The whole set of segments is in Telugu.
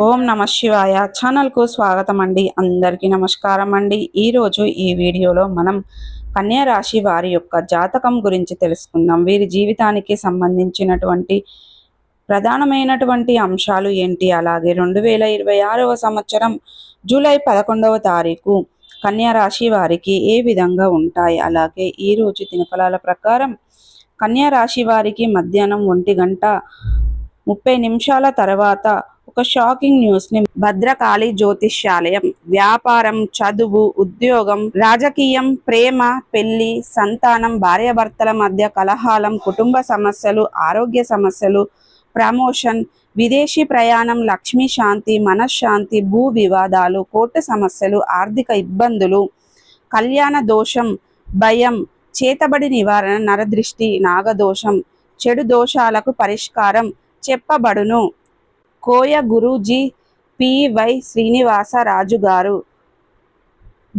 ఓం నమ శివాయ ఛానల్కు స్వాగతం అండి. అందరికీ నమస్కారం అండి. ఈరోజు ఈ వీడియోలో మనం కన్యా రాశి వారి యొక్క జాతకం గురించి తెలుసుకుందాం. వీరి జీవితానికి సంబంధించినటువంటి ప్రధానమైనటువంటి అంశాలు ఏంటి, అలాగే 2026వ సంవత్సరం జూలై 11వ తారీఖు కన్యా రాశి వారికి ఏ విధంగా ఉంటాయి, అలాగే ఈరోజు దినఫలాల ప్రకారం కన్యా రాశి వారికి మధ్యాహ్నం 1:30 తర్వాత ఒక షాకింగ్ న్యూస్ ని భద్రకాళి జ్యోతిష్యాలయం వ్యాపారం, చదువు, ఉద్యోగం, రాజకీయం, ప్రేమ, పెళ్లి, సంతానం, భార్యాభర్తల మధ్య కలహాలం, కుటుంబ సమస్యలు, ఆరోగ్య సమస్యలు, ప్రమోషన్, విదేశీ ప్రయాణం, లక్ష్మీ శాంతి, మనశ్శాంతి, భూ వివాదాలు, కోర్టు సమస్యలు, ఆర్థిక ఇబ్బందులు, కళ్యాణ దోషం, భయం, చేతబడి నివారణ, నరదృష్టి, నాగదోషం, చెడు దోషాలకు పరిష్కారం చెప్పబడును. కోయ గురూజీ పివై శ్రీనివాస రాజు గారు.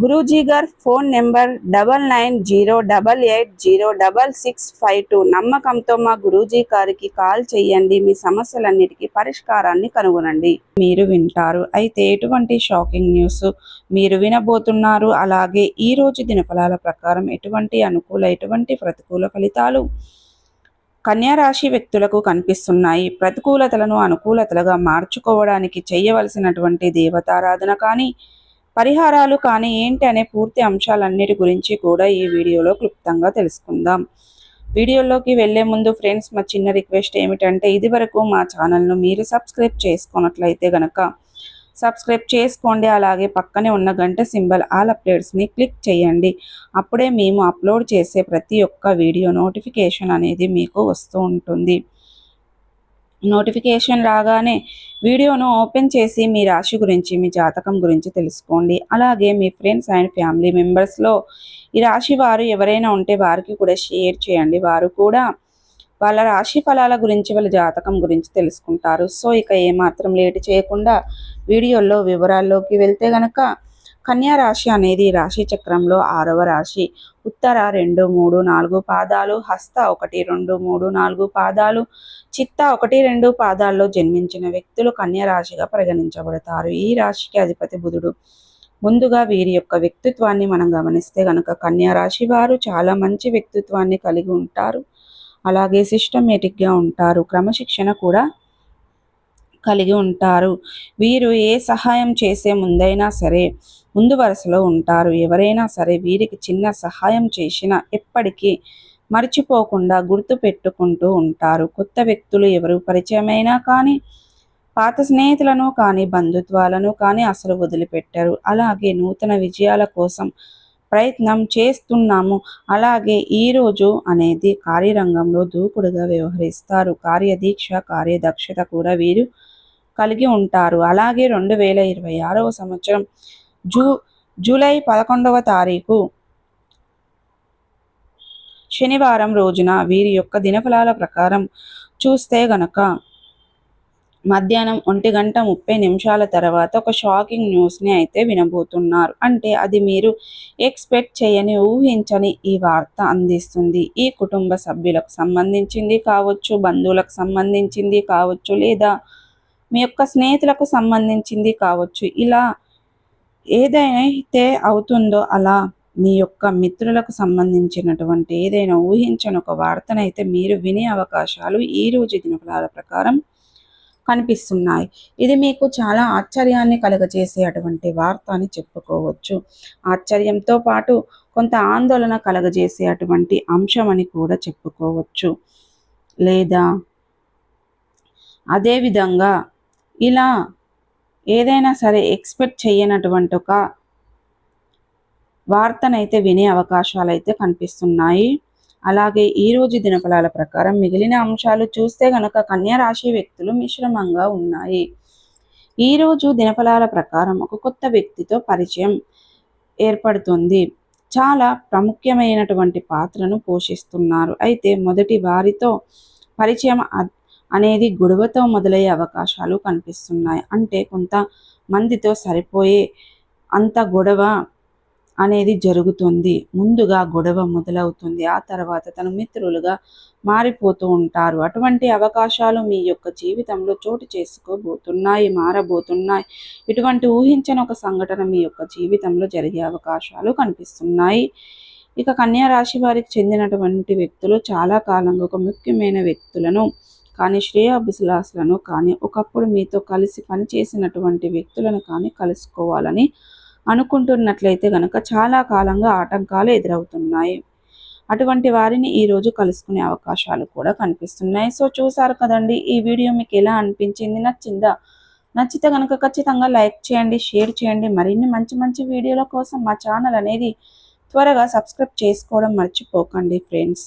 గురూజీ గారు ఫోన్ నెంబర్ 9908806652. నమ్మకంతో మా గురూజీ గారికి కాల్ చేయండి. మీ సమస్యలన్నిటికీ పరిష్కారాన్ని కనుగొనండి. మీరు వింటారు. అయితే ఎటువంటి షాకింగ్ న్యూస్ మీరు వినబోతున్నారు, అలాగే ఈ రోజు దినఫలాల ప్రకారం ఎటువంటి అనుకూల ఎటువంటి ప్రతికూల ఫలితాలు కన్యా రాశి వ్యక్తులకు కనిపిస్తున్నాయి. ప్రతికూలతలను అనుకూలతలుగా మార్చుకోవడానికి చేయవలసినటువంటి దేవతారాధన కానీ, పరిహారాలు కానీ ఏంటి అనే పూర్తి అంశాలన్నిటి గురించి కూడా ఈ వీడియోలో క్లుప్తంగా తెలుసుకుందాం. వీడియోలోకి వెళ్లే ముందు ఫ్రెండ్స్, మా చిన్న రిక్వెస్ట్ ఏమిటంటే, ఇదివరకు మా ఛానల్ను మీరు సబ్స్క్రైబ్ చేసుకున్నట్లయితే గనక సబ్స్క్రైబ్ చేసుకోండి. అలాగే పక్కనే ఉన్న గంట సింబల్ ఆల్ అప్డేట్స్ని క్లిక్ చేయండి. అప్పుడే మేము అప్లోడ్ చేసే ప్రతి ఒక్క వీడియో నోటిఫికేషన్ అనేది మీకు వస్తూ ఉంటుంది. నోటిఫికేషన్ రాగానే వీడియోను ఓపెన్ చేసి మీ రాశి గురించి, మీ జాతకం గురించి తెలుసుకోండి. అలాగే మీ ఫ్రెండ్స్ అండ్ ఫ్యామిలీ మెంబర్స్లో ఈ రాశి వారు ఎవరైనా ఉంటే వారికి కూడా షేర్ చేయండి. వారు కూడా వాళ్ళ రాశి ఫలాల గురించి, వాళ్ళ జాతకం గురించి తెలుసుకుంటారు. సో ఇక ఏమాత్రం లేట్ చేయకుండా వీడియోలో వివరాల్లోకి వెళ్తే గనక, కన్యా రాశి అనేది రాశి చక్రంలో 6వ రాశి. ఉత్తర 2, 3, 4 పాదాలు, హస్త 1, 2, 3, 4 పాదాలు, చిత్త 1, 2 పాదాల్లో జన్మించిన వ్యక్తులు కన్యా రాశిగా పరిగణించబడతారు. ఈ రాశికి అధిపతి బుధుడు. ముందుగా వీరి యొక్క వ్యక్తిత్వాన్ని మనం గమనిస్తే గనక, కన్యా రాశి వారు చాలా మంచి వ్యక్తిత్వాన్ని కలిగి ఉంటారు. అలాగే సిస్టమేటిక్గా ఉంటారు. క్రమశిక్షణ కూడా కలిగి ఉంటారు. వీరు ఏ సహాయం చేసే ముందైనా సరే ముందు వరుసలో ఉంటారు. ఎవరైనా సరే వీరికి చిన్న సహాయం చేసినా ఎప్పటికీ మర్చిపోకుండా గుర్తు పెట్టుకుంటూ ఉంటారు. కొత్త వ్యక్తులు ఎవరు పరిచయమైనా కానీ, పాత స్నేహితులను కానీ, బంధుత్వాలను కానీ అసలు వదిలిపెట్టరు. అలాగే నూతన విజయాల కోసం ప్రయత్నం చేస్తున్నాము. అలాగే ఈరోజు అనేది కార్యరంగంలో దూకుడుగా వ్యవహరిస్తారు. కార్యదీక్ష, కార్యదక్షత కూడా వీరు కలిగి ఉంటారు. అలాగే 2026వ సంవత్సరం జూలై 11వ తారీఖు శనివారం రోజున వీరి యొక్క దినఫలాల ప్రకారం చూస్తే గనక, మధ్యాహ్నం 1:30 తర్వాత ఒక షాకింగ్ న్యూస్ని అయితే వినబోతున్నారు. అంటే అది మీరు ఎక్స్పెక్ట్ చేయని, ఊహించని ఈ వార్త అందిస్తుంది. ఈ కుటుంబ సభ్యులకు సంబంధించింది కావచ్చు, బంధువులకు సంబంధించింది కావచ్చు, లేదా మీ యొక్క స్నేహితులకు సంబంధించింది కావచ్చు. ఇలా ఏదైతే అవుతుందో అలా మీ యొక్క మిత్రులకు సంబంధించినటువంటి ఏదైనా ఊహించని ఒక వార్తనైతే మీరు వినే అవకాశాలు ఈ రోజు దినఫలాల ప్రకారం కనిపిస్తున్నాయి. ఇది మీకు చాలా ఆశ్చర్యాన్ని కలగజేసే అటువంటి వార్త అని చెప్పుకోవచ్చు. ఆశ్చర్యంతో పాటు కొంత ఆందోళన కలగజేసే అటువంటి అంశం అని కూడా చెప్పుకోవచ్చు. లేదా అదేవిధంగా ఇలా ఏదైనా సరే ఎక్స్పెక్ట్ చేయనటువంటి ఒక వార్తనైతే వినే అవకాశాలు అయితే కనిపిస్తున్నాయి. అలాగే ఈరోజు దినఫలాల ప్రకారం మిగిలిన అంశాలు చూస్తే గనక, కన్యా రాశి వ్యక్తులు మిశ్రమంగా ఉన్నాయి. ఈరోజు దినఫలాల ప్రకారం ఒక కొత్త వ్యక్తితో పరిచయం ఏర్పడుతుంది. చాలా ప్రాముఖ్యమైనటువంటి పాత్రను పోషిస్తున్నారు. అయితే మొదటి వారితో పరిచయం అనేది గొడవతో మొదలయ్యే అవకాశాలు కనిపిస్తున్నాయి. అంటే కొంత మందితో సరిపోయే అంత గొడవ అనేది జరుగుతుంది. ముందుగా గొడవ మొదలవుతుంది. ఆ తర్వాత తను మిత్రులుగా మారిపోతూ ఉంటారు. అటువంటి అవకాశాలు మీ యొక్క జీవితంలో చోటు చేసుకోబోతున్నాయి, మారబోతున్నాయి. ఇటువంటి ఊహించని ఒక సంఘటన మీ యొక్క జీవితంలో జరిగే అవకాశాలు కనిపిస్తున్నాయి. ఇక కన్యా రాశి వారికి చెందినటువంటి వ్యక్తులు చాలా కాలంగా ఒక ముఖ్యమైన వ్యక్తులను కానీ శ్రేయోభిలాషులను కానీ ఒకప్పుడు మీతో కలిసి పనిచేసినటువంటి వ్యక్తులను కానీ కలుసుకోవాలని అనుకుంటున్నట్లయితే గనక చాలా కాలంగా ఆటంకాలు ఎదురవుతున్నాయి. అటువంటి వారిని ఈరోజు కలుసుకునే అవకాశాలు కూడా కనిపిస్తున్నాయి. సో చూసారు కదండి, ఈ వీడియో మీకు ఎలా అనిపించింది? నచ్చిందా? నచ్చితే కనుక ఖచ్చితంగా లైక్ చేయండి, షేర్ చేయండి. మరిన్ని మంచి మంచి వీడియోల కోసం మా ఛానల్ అనేది త్వరగా సబ్స్క్రైబ్ చేసుకోవడం మర్చిపోకండి ఫ్రెండ్స్.